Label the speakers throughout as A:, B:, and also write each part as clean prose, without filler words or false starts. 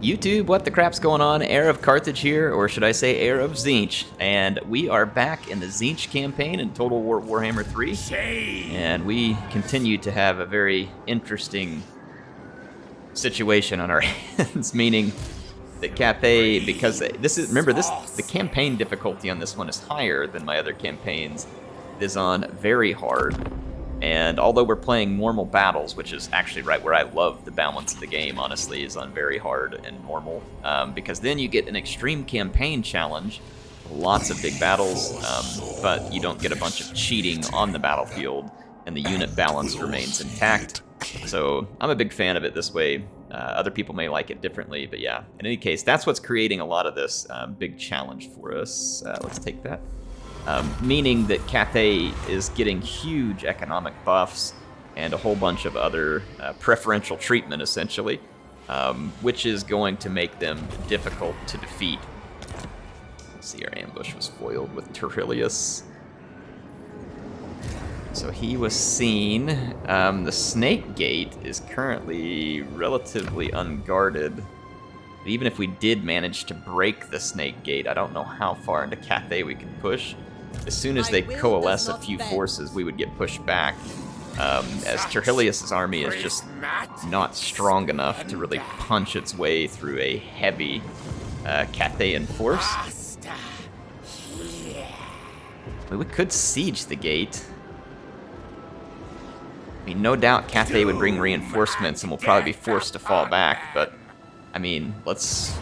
A: YouTube, what the crap's going on? HeirofCarthage here, or should I say Heir of Tzeentch, and we are back in the Tzeentch campaign in Total War Warhammer 3, and we continue to have a very interesting situation on our hands, meaning that Cathay, because the campaign difficulty on this one is higher than my other campaigns. It is on very hard. And although we're playing normal battles, which is actually right where I love the balance of the game, honestly, is on very hard and normal, because then you get an extreme campaign challenge, lots of big battles, but you don't get a bunch of cheating on the battlefield, and the unit balance remains intact. So I'm a big fan of it this way. Other people may like it differently, but yeah. In any case, that's what's creating a lot of this big challenge for us. Let's take that. Meaning that Cathay is getting huge economic buffs and a whole bunch of other preferential treatment, essentially, which is going to make them difficult to defeat. Let's see, our ambush was foiled with Tzarina. So he was seen. The Snake Gate is currently relatively unguarded. But even if we did manage to break the Snake Gate, I don't know how far into Cathay we can push. As soon as they coalesce a few forces, we would get pushed back, as Tzarina's army is just not strong enough to really punch its way through a heavy Cathayan force. We could siege the gate. I mean, no doubt Cathay would bring reinforcements and we'll probably be forced to fall back, but, I mean, let's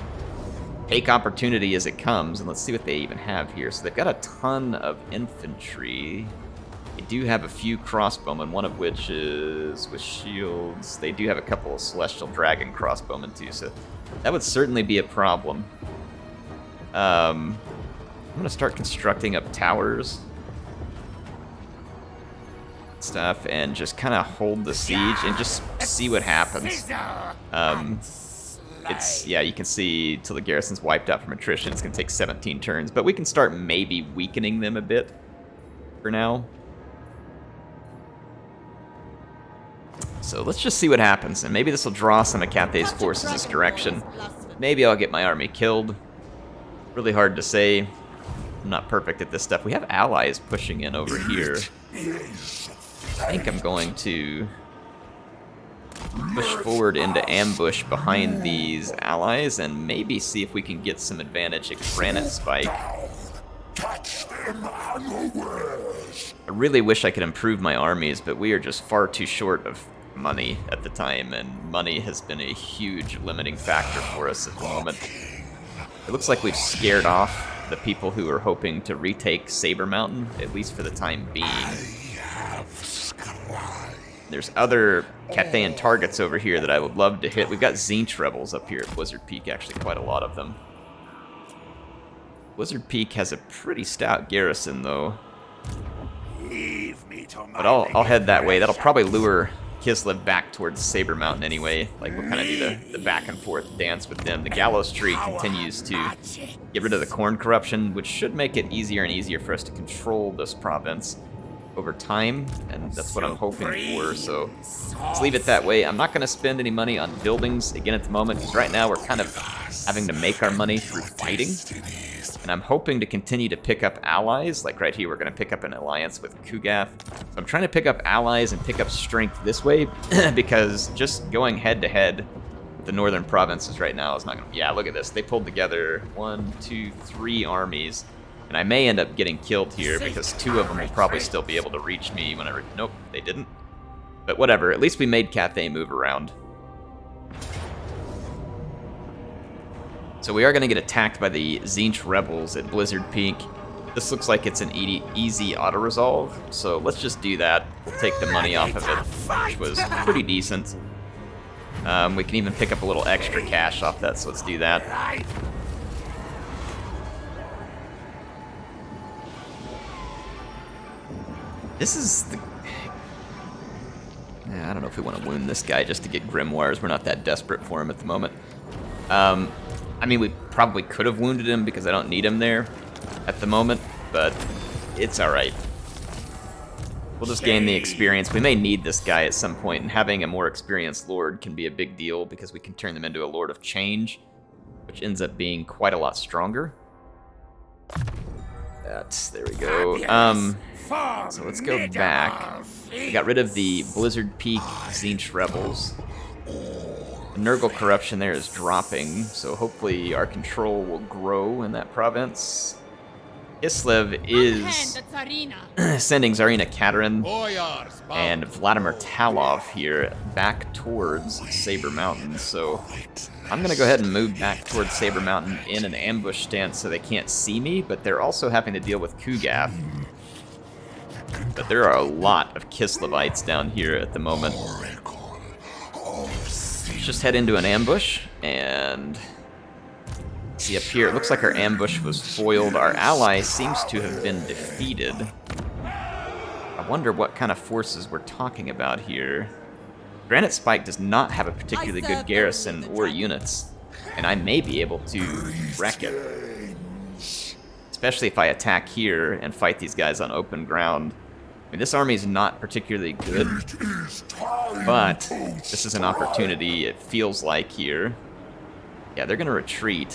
A: take opportunity as it comes, and let's see what they even have here. So they've got a ton of infantry. They do have a few crossbowmen, one of which is with shields. They do have a couple of Celestial Dragon crossbowmen too, so that would certainly be a problem. I'm going to start constructing up towers stuff and just kind of hold the siege and just see what happens. Yeah, you can see till the garrison's wiped out from attrition, it's going to take 17 turns, but we can start maybe weakening them a bit for now. So let's just see what happens, and maybe this will draw some of Cathay's forces this direction. Maybe I'll get my army killed. Really hard to say. I'm not perfect at this stuff. We have allies pushing in over here. I think I'm going to push forward into ambush behind these allies and maybe see if we can get some advantage at Granite Spike. I really wish I could improve my armies, but we are just far too short of money at the time, and money has been a huge limiting factor for us at the moment. It looks like we've scared off the people who are hoping to retake Saber Mountain, at least for the time being. There's other Cathayan targets over here that I would love to hit. We've got Tzeentch rebels up here at Blizzard Peak, actually quite a lot of them. Blizzard Peak has a pretty stout garrison, though. But I'll head that way. That'll probably lure Kislev back towards Saber Mountain anyway. Like, we'll kind of do the back and forth dance with them. The Gallows Tree continues to get rid of the corn corruption, which should make it easier and easier for us to control this province over time, and that's what I'm hoping for, so let's leave it that way. I'm not going to spend any money on buildings again at the moment, because right now we're kind of having to make our money through fighting, and I'm hoping to continue to pick up allies. Like right here, we're going to pick up an alliance with Kugath. So I'm trying to pick up allies and pick up strength this way, because just going head-to-head with the northern provinces right now is not going to... Yeah, look at this. They pulled together 1, 2, 3 armies. And I may end up getting killed here because 2 of them will probably still be able to reach me whenever... Nope, they didn't. But whatever, at least we made Cathay move around. So we are going to get attacked by the Tzeentch rebels at Blizzard Peak. This looks like it's an easy auto-resolve, so let's just do that. We'll take the money off of it, which was pretty decent. We can even pick up a little extra cash off that, so let's do that. This is the... I don't know if we want to wound this guy just to get grimoires. We're not that desperate for him at the moment. I mean, we probably could have wounded him because I don't need him there at the moment, but it's alright. We'll just gain the experience. We may need this guy at some point, and having a more experienced lord can be a big deal because we can turn them into a lord of change, which ends up being quite a lot stronger. There we go. So let's go back. We got rid of the Blizzard Peak Tzeentch rebels. The Nurgle corruption there is dropping, so hopefully our control will grow in that province. Kislev is sending Tzarina Katerin and Vladimir Talov here back towards Saber Mountain, so I'm going to go ahead and move back towards Saber Mountain in an ambush stance so they can't see me, but they're also having to deal with Kugath. But there are a lot of Kislevites down here at the moment. Let's just head into an ambush and see up here. It looks like our ambush was foiled. Our ally seems to have been defeated. I wonder what kind of forces we're talking about here. Granite Spike does not have a particularly good garrison or units, and I may be able to wreck it. Especially if I attack here and fight these guys on open ground. I mean, this army is not particularly good, but this is an opportunity, it feels like, here. Yeah, they're going to retreat.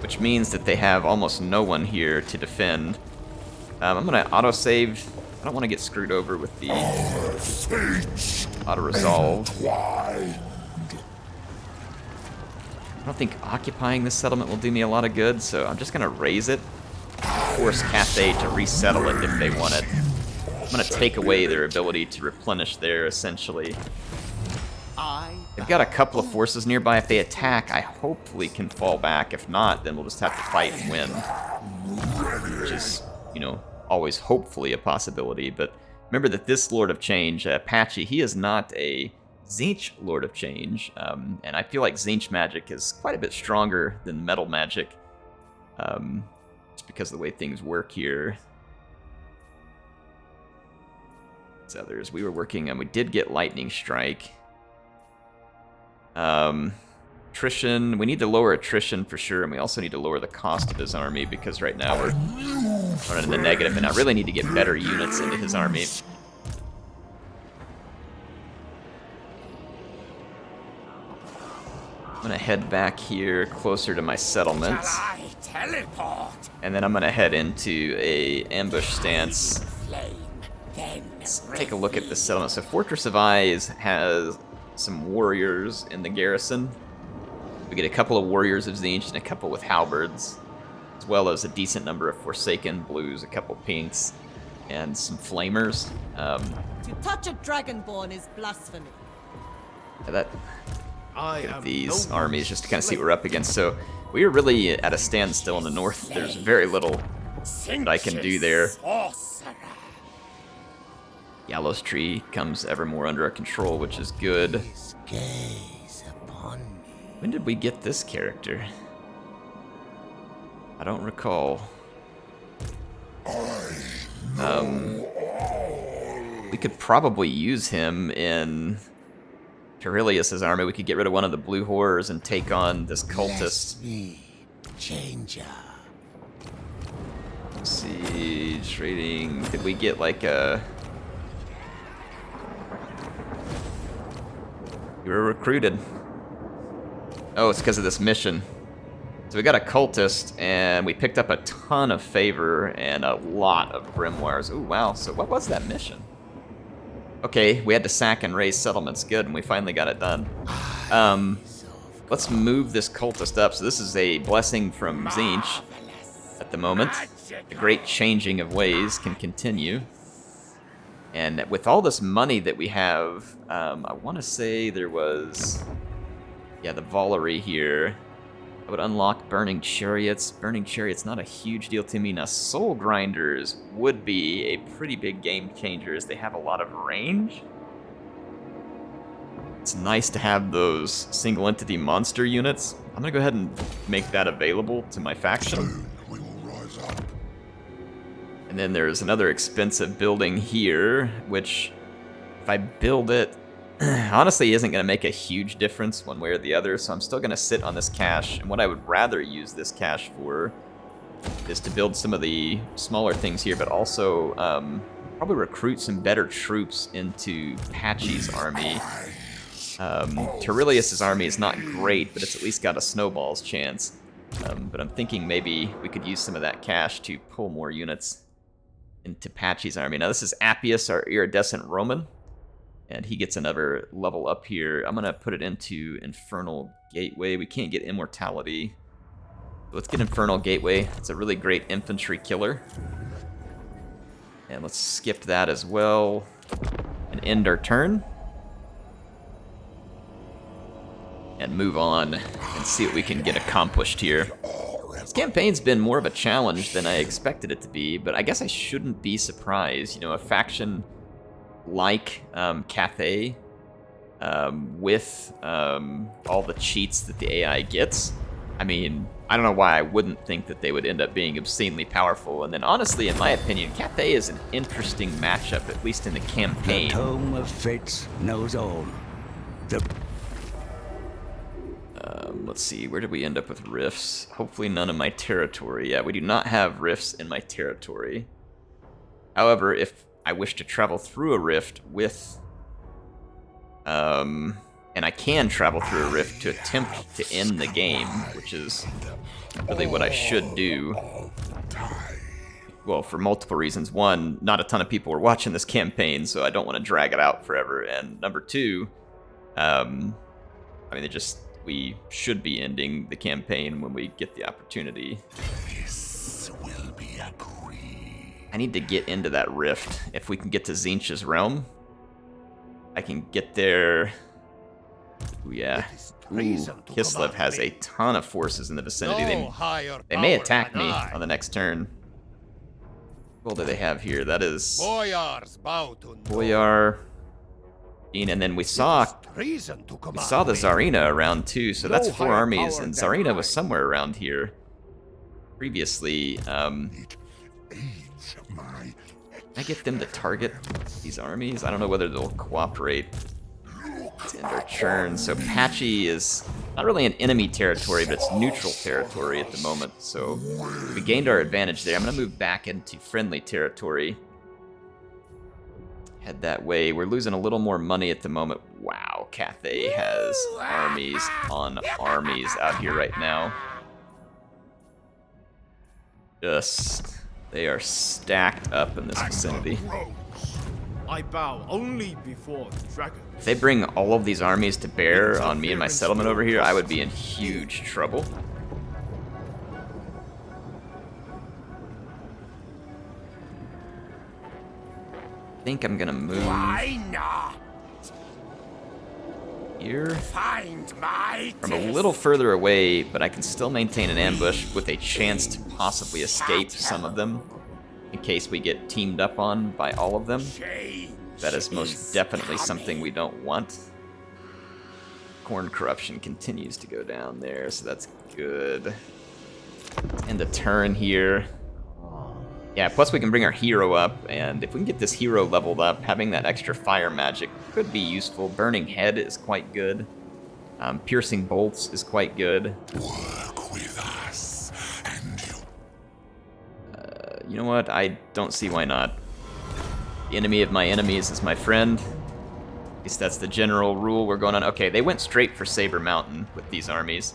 A: Which means that they have almost no one here to defend. I'm going to autosave. I don't want to get screwed over with the auto-resolve. I don't think occupying this settlement will do me a lot of good, so I'm just going to raise it. Force Cathay to resettle it if they want it. I'm going to take away their ability to replenish there, essentially. They've got a couple of forces nearby. If they attack, I hopefully can fall back. If not, then we'll just have to fight and win. Which is, you know, always hopefully a possibility. But remember that this Lord of Change, Apache, he is not a Tzeentch Lord of Change. And I feel like Tzeentch magic is quite a bit stronger than metal magic. Just because of the way things work here. As others, we were working on, we did get Lightning Strike. Attrition, we need to lower attrition for sure, and we also need to lower the cost of his army because right now we're running in the negative, and I really need to get better units into his army. I'm gonna head back here closer to my settlements, and then I'm gonna head into a ambush stance. Let's take a look at the settlement. So Fortress of Eyes has some warriors in the garrison. We get a couple of warriors of Tzeentch and a couple with halberds, as well as a decent number of Forsaken blues, a couple pinks, and some flamers.
B: To touch a dragonborn is blasphemy.
A: Look at these armies just to kind of see what we're up against. So we are really at a standstill in the north. There's very little that I can do there. Gallows Tree comes ever more under our control, which is good. When did we get this character? I don't recall. We could probably use him in Carillius's army. We could get rid of one of the blue horrors and take on this cultist. Let's see, trading. Did we get like a... You were recruited. Oh, it's because of this mission. So we got a cultist, and we picked up a ton of favor and a lot of grimoires. Ooh, wow. So what was that mission? Okay, we had to sack and raise settlements. Good, and we finally got it done. Let's move this cultist up. So this is a blessing from Tzeentch at the moment. The great changing of ways can continue. And with all this money that we have, I want to say there was, yeah, the Valerie here. I would unlock Burning Chariots. Burning Chariots, not a huge deal to me. Now, Soul Grinders would be a pretty big game changer as they have a lot of range. It's nice to have those single entity monster units. I'm going to go ahead and make that available to my faction. And then there's another expensive building here, which if I build it, honestly isn't going to make a huge difference one way or the other, so I'm still going to sit on this cash. And what I would rather use this cash for is to build some of the smaller things here, but also probably recruit some better troops into Patchy's army. Terilius's army is not great, but it's at least got a snowball's chance. But I'm thinking maybe we could use some of that cash to pull more units into Patchy's army. Now this is Appius, our iridescent Roman, and he gets another level up here. I'm gonna put it into Infernal Gateway. We can't get Immortality. Let's get Infernal Gateway. It's a really great infantry killer. And let's skip that as well and end our turn. And move on and see what we can get accomplished here. This campaign's been more of a challenge than I expected it to be, but I guess I shouldn't be surprised. You know, a faction like Cathay, with all the cheats that the AI gets, I mean, I don't know why I wouldn't think that they would end up being obscenely powerful. And then honestly, in my opinion, Cathay is an interesting matchup, at least in the campaign.
C: The Tome of Fates knows all.
A: Let's see, where did we end up with rifts? Hopefully none in my territory. Yeah, we do not have rifts in my territory. However, if I wish to travel through a rift with... and I can travel through a rift to attempt to end the game, which is really what I should do. Well, for multiple reasons. One, not a ton of people were watching this campaign, so I don't want to drag it out forever. And number two, I mean, we should be ending the campaign when we get the opportunity.
C: This will be agreed.
A: I need to get into that rift. If we can get to Tzeentch's realm, I can get there. Ooh, yeah. Ooh, Kislev has a ton of forces in the vicinity. They may attack me on the next turn. What do they have here? That is Boyar. And then we saw the Tzarina around too, so that's 4 armies, and Tzarina was somewhere around here previously. Can I get them to target these armies? I don't know whether they'll cooperate to end our turn. So Patchy is not really an enemy territory, but it's neutral territory at the moment. So we gained our advantage there. I'm going to move back into friendly territory. Head that way. We're losing a little more money at the moment. Wow, Cathay has armies on armies out here right now. Just, they are stacked up in this vicinity.
D: I bow only before the dragon.
A: If they bring all of these armies to bear on me and my settlement over here, I would be in huge trouble. I think I'm gonna move.
C: Why not?
A: Here.
C: Find my
A: From a little further away, but I can still maintain an ambush with a chance to possibly escape some of them in case we get teamed up on by all of them. That is most definitely something we don't want. Corn corruption continues to go down there, so that's good. And the turn here. Yeah, plus we can bring our hero up, and if we can get this hero leveled up, having that extra fire magic could be useful. Burning Head is quite good. Piercing Bolts is quite good.
C: Work with us, and
A: You know what? I don't see why not. The enemy of my enemies is my friend. At least that's the general rule we're going on. Okay, they went straight for Saber Mountain with these armies.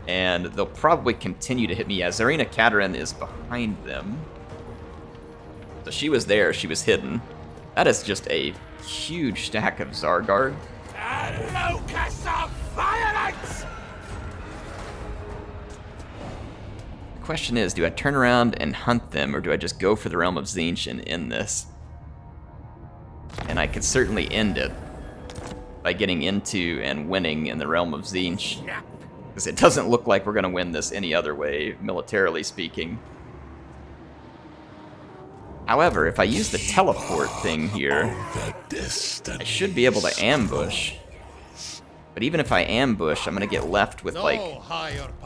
A: And they'll probably continue to hit me. Yeah, Tzarina Katerin is behind them. So she was there, she was hidden. That is just a huge stack of Zargard.
C: a locus of violence.
A: The question is, do I turn around and hunt them, or do I just go for the Realm of Tzeentch and end this? And I could certainly end it by getting into and winning in the Realm of Tzeentch. Because it doesn't look like we're going to win this any other way, militarily speaking. However, if I use the teleport thing here, I should be able to ambush. But even if I ambush, I'm going to get left with, like,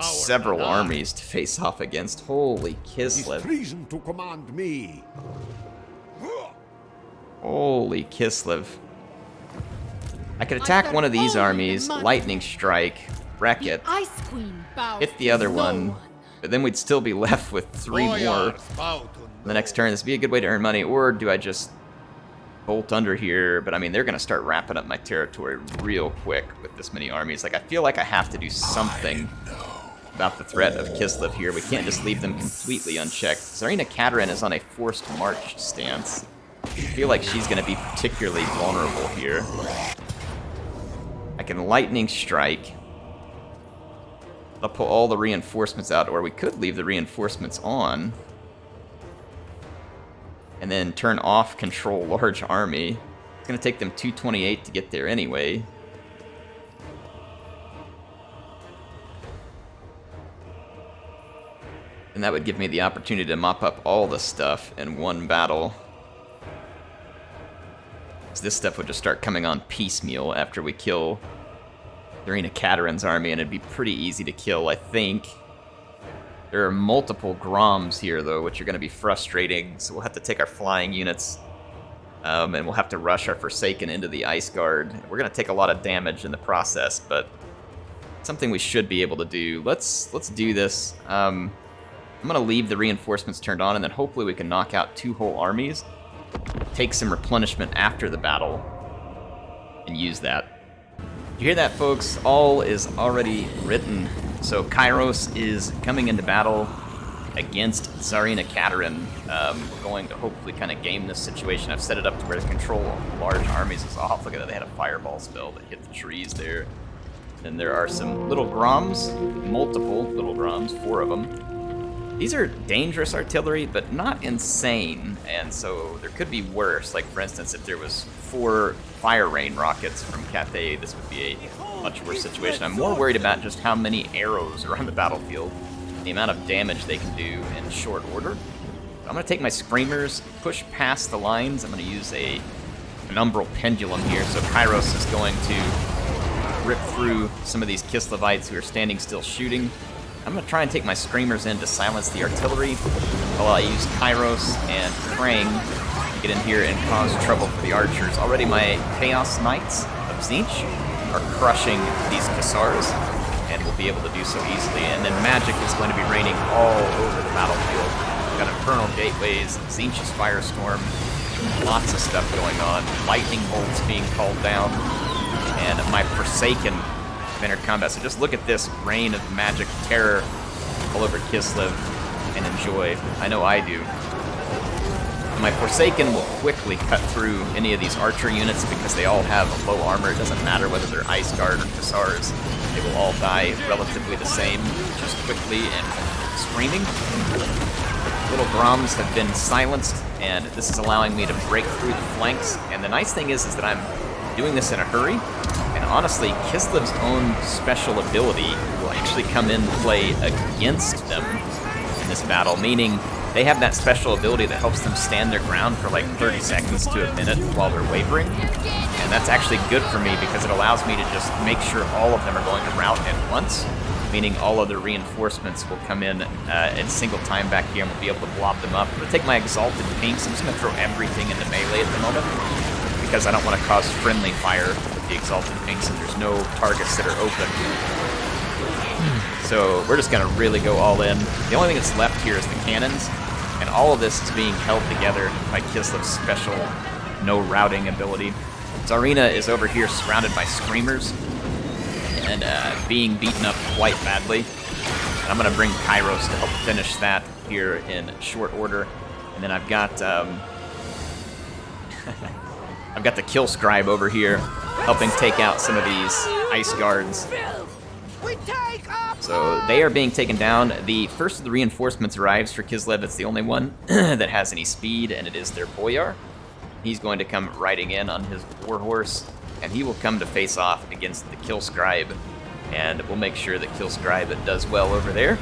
A: several armies to face off against. Holy Kislev.
C: Treason to command me.
A: Holy Kislev. I could attack one of these armies, lightning strike, wreck it,
B: Ice Queen bows
A: hit the other one, but then we'd still be left with 3 more the next turn. This would be a good way to earn money, or do I just bolt under here? But I mean, they're going to start wrapping up my territory real quick with this many armies. Like, I feel like I have to do something about the threat of Kislev here. We can't just leave them completely unchecked. Tzarina Katerin is on a forced march stance. I feel like she's going to be particularly vulnerable here. I can lightning strike. I'll pull all the reinforcements out, or we could leave the reinforcements on and then turn off control large army. It's going to take them 228 to get there anyway. And that would give me the opportunity to mop up all the stuff in one battle. So this stuff would just start coming on piecemeal after we kill Tzarina Katerin's army, and it'd be pretty easy to kill, I think. There are multiple Groms here, though, which are going to be frustrating, so we'll have to take our flying units, and we'll have to rush our Forsaken into the Ice Guard. We're going to take a lot of damage in the process, but something we should be able to do. Let's do this. I'm going to leave the reinforcements turned on, and then hopefully we can knock out 2 whole armies, take some replenishment after the battle, and use that. You hear that, folks? All is already written. So Kairos is coming into battle against Tzarina Katerin. We're going to hopefully kind of game this situation. I've set it up to where the control of large armies is off. Look at that, they had a fireball spell that hit the trees there. Then there are some little Groms, multiple little Groms, 4 of them. These are dangerous artillery, but not insane, and so there could be worse. Like, for instance, if there was 4 fire rain rockets from Cathay, this would be a much worse situation. I'm more worried about just how many arrows are on the battlefield, the amount of damage they can do in short order. I'm going to take my Screamers, push past the lines. I'm going to use an Umbral Pendulum here, so Kairos is going to rip through some of these Kislevites who are standing still shooting. I'm going to try and take my Screamers in to silence the artillery, while I use Kairos and Krang to get in here and cause trouble for the archers. Already my Chaos Knights of Tzeentch are crushing these Cassars, and will be able to do so easily. And then magic is going to be raining all over the battlefield. We've got Infernal Gateways, Tzeentch's Firestorm, lots of stuff going on. Lightning bolts being called down, and my Forsaken entered combat. So just look at this rain of magic terror all over Kislev and enjoy. I know I do. My Forsaken will quickly cut through any of these archer units because they all have low armor. It doesn't matter whether they're Ice Guard or Cassars. They will all die relatively the same, just quickly and screaming. Little Groms have been silenced, and this is allowing me to break through the flanks. And the nice thing is that I'm doing this in a hurry. And honestly, Kislev's own special ability will actually come in play against them in this battle, meaning they have that special ability that helps them stand their ground for like 30 seconds to a minute while they're wavering. And that's actually good for me because it allows me to just make sure all of them are going to rout at once, meaning all other reinforcements will come in single time back here and we'll be able to blob them up. I'm going to take my Exalted Pinks. I'm just going to throw everything into melee at the moment because I don't want to cause friendly fire with the Exalted Pinks and there's no targets that are open. So we're just going to really go all in. The only thing that's left here is the cannons, and all of this is being held together by Kislev's special no routing ability. Tsarina is over here surrounded by Screamers and being beaten up quite badly. And I'm going to bring Kairos to help finish that here in short order. And then I've got I've got the Kill Scribe over here helping take out some of these Ice Guards. So they are being taken down. The first of the reinforcements arrives for Kislev. It's the only one that has any speed, and it is their Boyar. He's going to come riding in on his Warhorse, and he will come to face off against the Kill Scribe. And we'll make sure that Kill Scribe does well over there.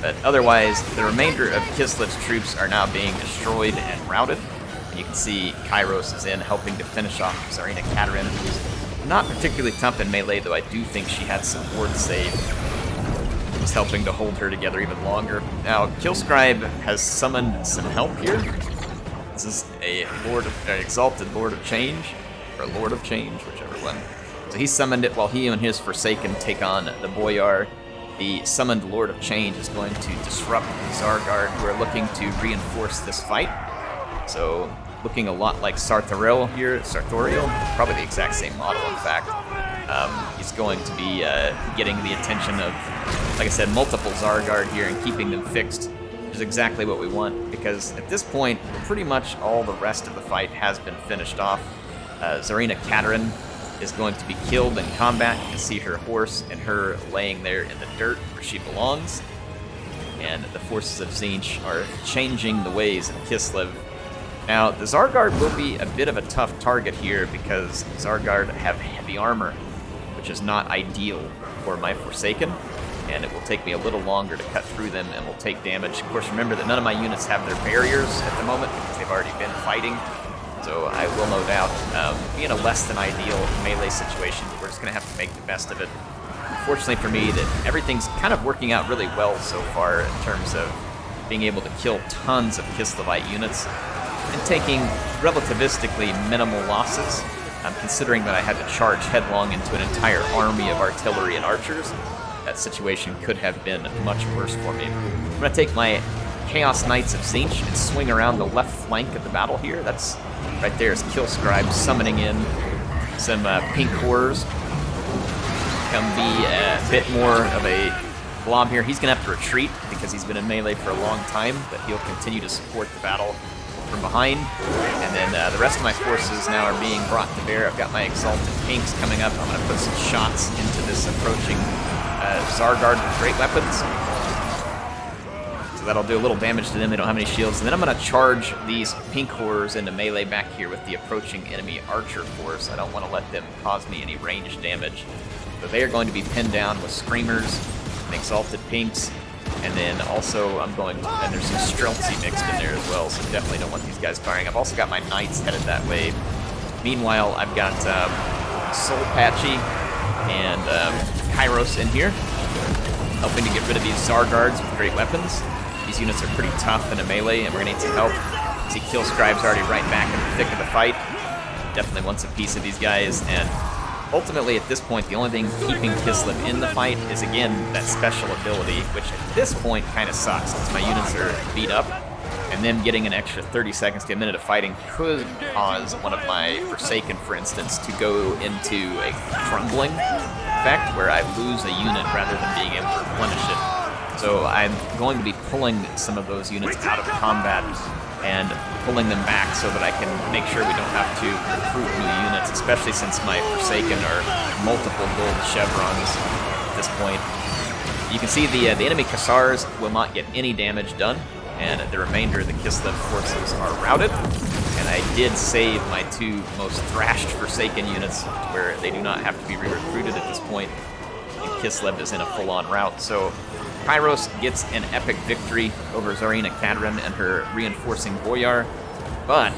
A: But otherwise, the remainder of Kislev's troops are now being destroyed and routed. And you can see Kairos is in helping to finish off Tzarina Katerin, who's not particularly tough in melee, though I do think she had some ward save. Was helping to hold her together even longer. Now, Killscribe has summoned some help here. This is a Exalted Lord of Change, or Lord of Change, whichever one. So he summoned it while he and his Forsaken take on the Boyar. the summoned Lord of Change is going to disrupt the Zargard, who are looking to reinforce this fight. So, looking a lot like Sartorial here, probably the exact same model, in fact. He's going to be getting the attention of, like I said, multiple Zargard here and keeping them fixed, which is exactly what we want, because at this point, pretty much all the rest of the fight has been finished off. Tzarina is going to be killed in combat. You can see her horse and her laying there in the dirt where she belongs. And the forces of Tzeentch are changing the ways of Kislev. Now, the Zargard will be a bit of a tough target here because Zargard have heavy armor, which is not ideal for my Forsaken, and it will take me a little longer to cut through them and will take damage. Of course, remember that none of my units have their barriers at the moment because they've already been fighting. So I will no doubt be in a less than ideal melee situation. We're just going to have to make the best of it. Fortunately for me, that everything's kind of working out really well so far in terms of being able to kill tons of Kislevite units and taking relativistically minimal losses. Considering that I had to charge headlong into an entire army of artillery and archers, that situation could have been much worse for me. I'm going to take my Chaos Knights of Tzeentch and swing around the left flank of the battle here. That's right there is Kill Scribe summoning in some pink horrors. Can be a bit more of a blob here. He's going to have to retreat because he's been in melee for a long time, but he'll continue to support the battle from behind. And then the rest of my forces now are being brought to bear. I've got my Exalted Pinks coming up. I'm going to put some shots into this approaching Zargard with great weapons. That'll do a little damage to them. They don't have any shields. And then I'm going to charge these pink horrors into melee back here with the approaching enemy archer force. I don't want to let them cause me any range damage. So they are going to be pinned down with screamers and exalted pinks. And then also I'm going to, and there's some streltsy mixed in there as well, so definitely don't want these guys firing. I've also got my knights headed that way. Meanwhile, I've got Soul Patchy and Kairos in here, helping to get rid of these Zargards with great weapons. These units are pretty tough in a melee, and we're going to need some help. See, Kill Scribe's already right back in the thick of the fight. Definitely wants a piece of these guys, and ultimately at this point, the only thing keeping Kislev in the fight is, again, that special ability, which at this point kind of sucks, because my units are beat up, and then getting an extra 30 seconds to a minute of fighting could cause one of my Forsaken, for instance, to go into a crumbling effect, where I lose a unit rather than being able to replenish it. So I'm going to be pulling some of those units out of combat and pulling them back so that I can make sure we don't have to recruit new units, especially since my Forsaken are multiple gold chevrons at this point. You can see the enemy Cassars will not get any damage done, and the remainder of the Kislev forces are routed. And I did save my two most thrashed Forsaken units, where they do not have to be re-recruited at this point. And Kislev is in a full-on rout, so Kairos gets an epic victory over Tzarina and her reinforcing Boyar, but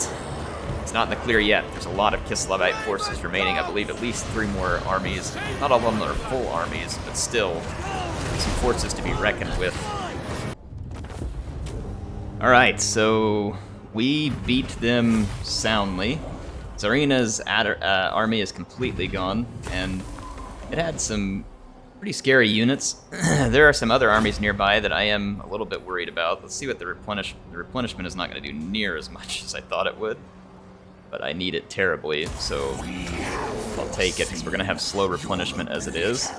A: it's not in the clear yet. There's a lot of Kislevite forces remaining. I believe at least 3 more armies. Not all of them are full armies, but still some forces to be reckoned with. Alright, so we beat them soundly. Tsarina's army is completely gone, and it had some pretty scary units. There are some other armies nearby that I am a little bit worried about. Let's see what the replenishment is not going to do near as much as I thought it would. But I need it terribly, so I'll take it, because we're going to have slow replenishment as it is.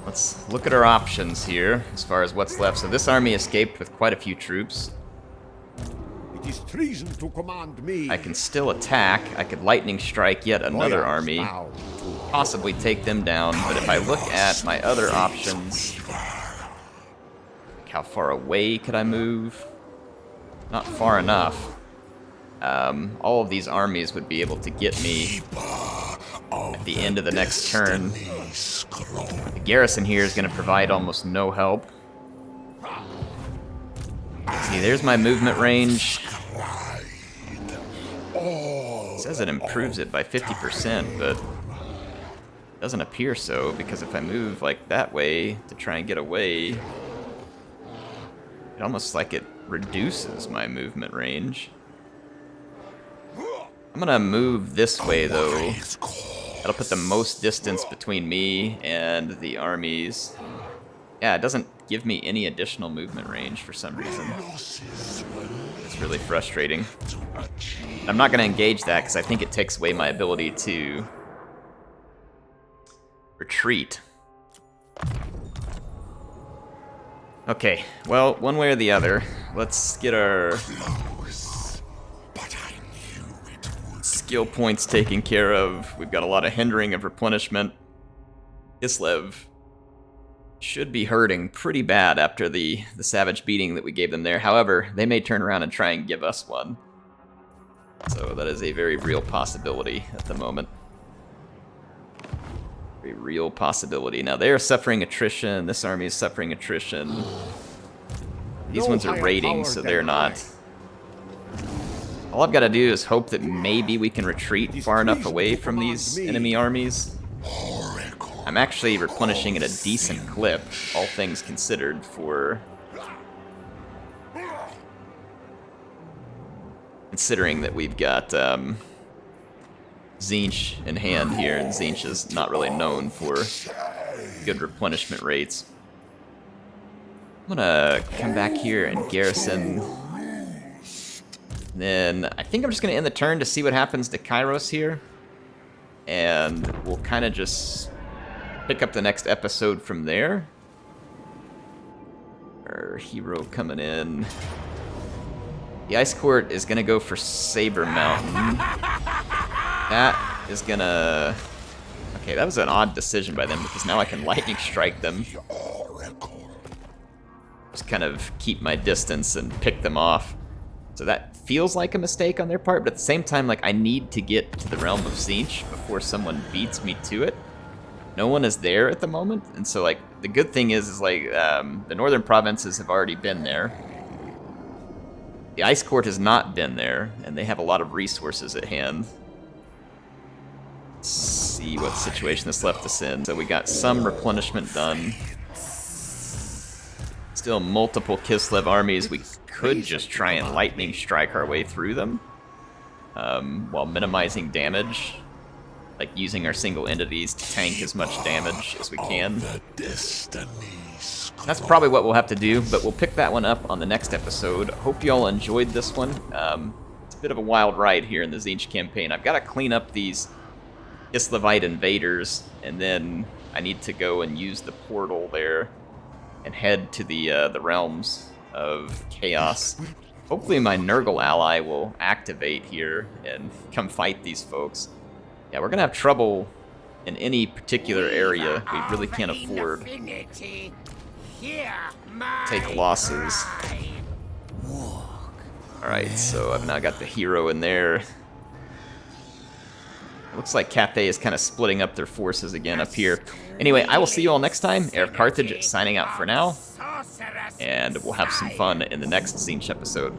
A: Let's look at our options here, as far as what's left. So this army escaped with quite a few troops.
C: It is treason to command me.
A: I can still attack. I could lightning strike yet another army, possibly take them down. But if I look at my other options, how far away could I move? Not far enough. All of these armies would be able to get me at the end of the next turn. The garrison here is going to provide almost no help. See, there's my movement range. It says it improves it by 50%, but it doesn't appear so, because if I move like that way to try and get away, it almost like it reduces my movement range. I'm gonna move this way though, That'll put the most distance between me and the armies. Yeah, it doesn't give me any additional movement range for some reason. It's really frustrating. I'm not going to engage that because I think it takes away my ability to retreat. Okay, well, one way or the other, let's get our skill points taken care of. We've got a lot of hindering of replenishment. Kislev should be hurting pretty bad after the savage beating that we gave them there. However, they may turn around and try and give us one. So that is a very real possibility at the moment. Very real possibility. Now they are suffering attrition. This army is suffering attrition. These ones are raiding, so they're not. All I've got to do is hope that maybe we can retreat far enough away from these enemy armies. I'm actually replenishing at a decent clip, all things considered, for considering that we've got Tzeentch in hand here, and Tzeentch is not really known for good replenishment rates. I'm gonna come back here and garrison. Then I think I'm just gonna end the turn to see what happens to Kairos here, and we'll kind of just pick up the next episode from there. Our hero coming in. The Ice Court is gonna go for Saber Mountain. That is gonna... Okay, that was an odd decision by them because now I can lightning strike them. Just kind of keep my distance and pick them off. So that feels like a mistake on their part, but at the same time, like, I need to get to the realm of Tzeentch before someone beats me to it. No one is there at the moment, and so, like, the good thing is like, the northern provinces have already been there. The Ice Court has not been there, and they have a lot of resources at hand. Let's see what situation this left us in. So we got some replenishment done. Still multiple Kislev armies. We could just try and lightning strike our way through them while minimizing damage. Like using our single entities to tank as much damage as we can. That's probably what we'll have to do, but we'll pick that one up on the next episode. Hope you all enjoyed this one. It's a bit of a wild ride here in the Tzeentch campaign. I've got to clean up these Kislevite invaders, and then I need to go and use the portal there and head to the realms of chaos. Hopefully my Nurgle ally will activate here and come fight these folks. Yeah, we're gonna have trouble in any particular area. We really can't afford to take losses. Alright, so I've now got the hero in there. It looks like Cathay is kind of splitting up their forces again up here. Anyway, I will see you all next time. HeirofCarthage signing out for now. And we'll have some fun in the next Tzeentch episode.